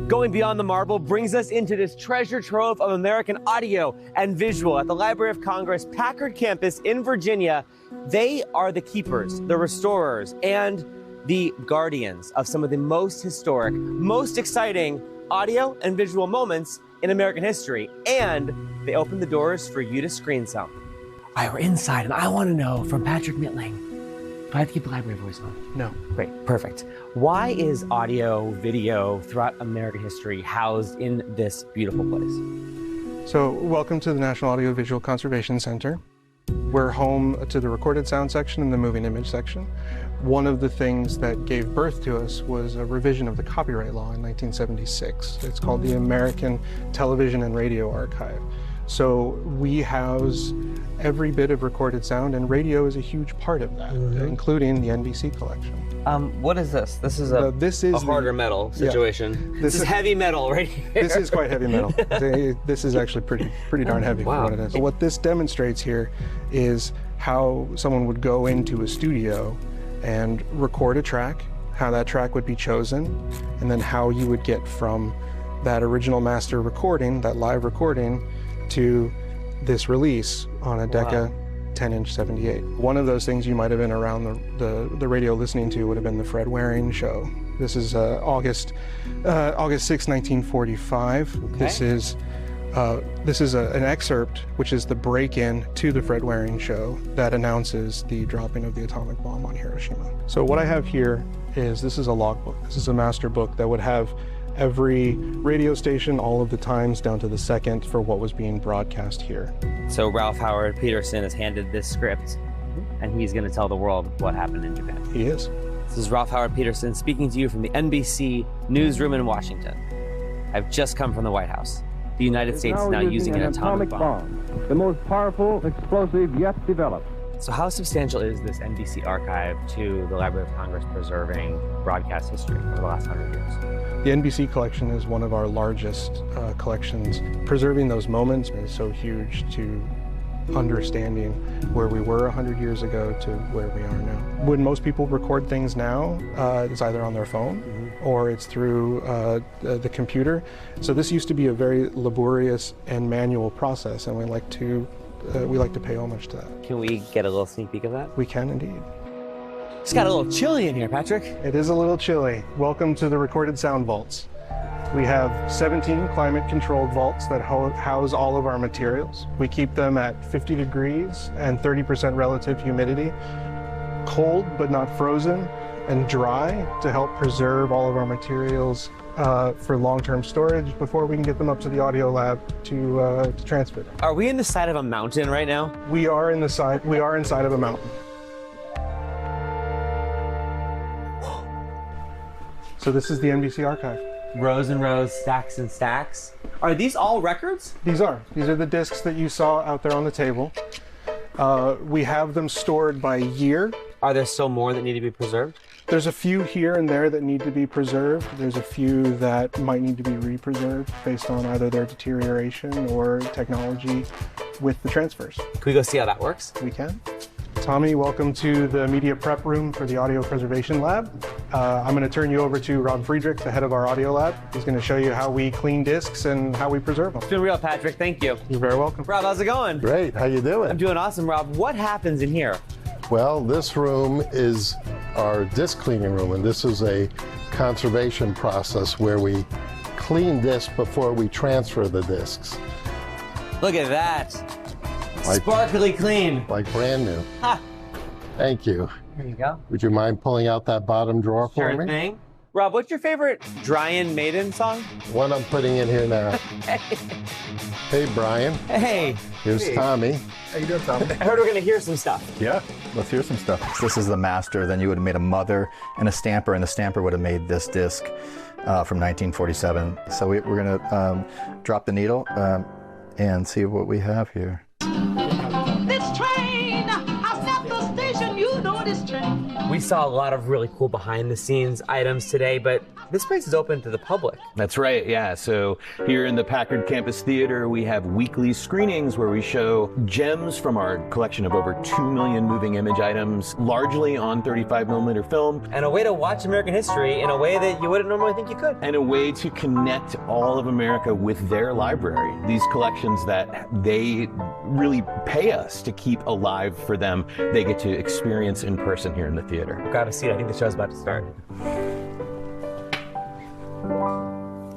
Going Beyond the Marble brings us into this treasure trove of American audio and visual at the Library of Congress Packard campus in Virginia. They are the keepers, the restorers, and the guardians of some of the most historic, most exciting audio and visual moments in American history. And they open the doors for you to screen some. All right, we're inside, and I want to know from Patrick Mitling. Do I have to keep the library voice on? No. Great, perfect. Why is audio, video throughout American history housed in this beautiful place? So, welcome to the National Audio Visual Conservation Center. We're home to the recorded sound section and the moving image section. One of the things that gave birth to us was a revision of the copyright law in 1976. It's called the American Television and Radio Archive. So we house every bit of recorded sound, and radio is a huge part of that, including the NBC collection. What is this? This is a harder metal situation. Yeah, this is heavy metal right here. This is quite heavy metal. This is actually pretty darn heavy for what it is. So what this demonstrates here is how someone would go into a studio and record a track, how that track would be chosen, and then how you would get from that original master recording, that live recording, to this release on a Decca 10-inch 78. One of those things you might have been around the radio listening to would have been the Fred Waring show. This is August 6, 1945. Okay. This is an excerpt, which is the break-in to the Fred Waring show that announces the dropping of the atomic bomb on Hiroshima. So what I have here is, this is a logbook. This is a master book that would have every radio station, all of the times down to the second for what was being broadcast here. So Ralph Howard Peterson has handed this script, and he's going to tell the world what happened in Japan. He is. This is Ralph Howard Peterson speaking to you from the NBC newsroom in Washington. I've just come from the White House. The United States is now using an atomic bomb. The most powerful explosive yet developed. So how substantial is this NBC archive to the Library of Congress preserving broadcast history over the last 100 years? The NBC collection is one of our largest collections. Preserving those moments is so huge to understanding where we were 100 years ago to where we are now. When most people record things now, it's either on their phone or it's through the computer. So this used to be a very laborious and manual process, and we like to pay homage to that. Can we get a little sneak peek of that? We can indeed. It's got a little chilly in here, Patrick. It is a little chilly. Welcome to the recorded sound vaults. We have 17 climate-controlled vaults that house all of our materials. We keep them at 50 degrees and 30% relative humidity, cold but not frozen, and dry to help preserve all of our materials for long-term storage before we can get them up to the audio lab to transfer them. Are we in the side of a mountain right now? We are inside of a mountain. So this is the NBC archive. Rows and rows, stacks and stacks. Are these all records? These are the discs that you saw out there on the table. We have them stored by year. Are there still more that need to be preserved? There's a few here and there that need to be preserved. There's a few that might need to be re-preserved based on either their deterioration or technology with the transfers. Can we go see how that works? We can. Tommy, welcome to the media prep room for the Audio Preservation Lab. I'm going to turn you over to Rob Friedrich, the head of our audio lab. He's going to show you how we clean discs and how we preserve them. It's been real, Patrick. Thank you. You're very welcome. Rob, how's it going? Great. How you doing? I'm doing awesome, Rob. What happens in here? Well, this room is our disc cleaning room, and this is a conservation process where we clean discs before we transfer the discs. Look at that. Sparkly clean. Like brand new. Ha. Thank you. There you go. Would you mind pulling out that bottom drawer for me? Sure thing. Rob, what's your favorite Brian Maiden song? One I'm putting in here now. Hey, Brian. Hey. Here's Tommy. How you doing, Tommy? I heard we're going to hear some stuff. Yeah, let's hear some stuff. This is the master. Then you would have made a mother and a stamper, and the stamper would have made this disc from 1947. So we're going to drop the needle and see what we have here. This train has left the station, you know this train. We saw a lot of really cool behind the scenes items today, but this place is open to the public. That's right, yeah. So here in the Packard Campus Theater, we have weekly screenings where we show gems from our collection of over 2 million moving image items, largely on 35mm film. And a way to watch American history in a way that you wouldn't normally think you could. And a way to connect all of America with their library. These collections that they really pay us to keep alive for them, they get to experience in person here in the theater. Grab a seat, I think the show's about to start.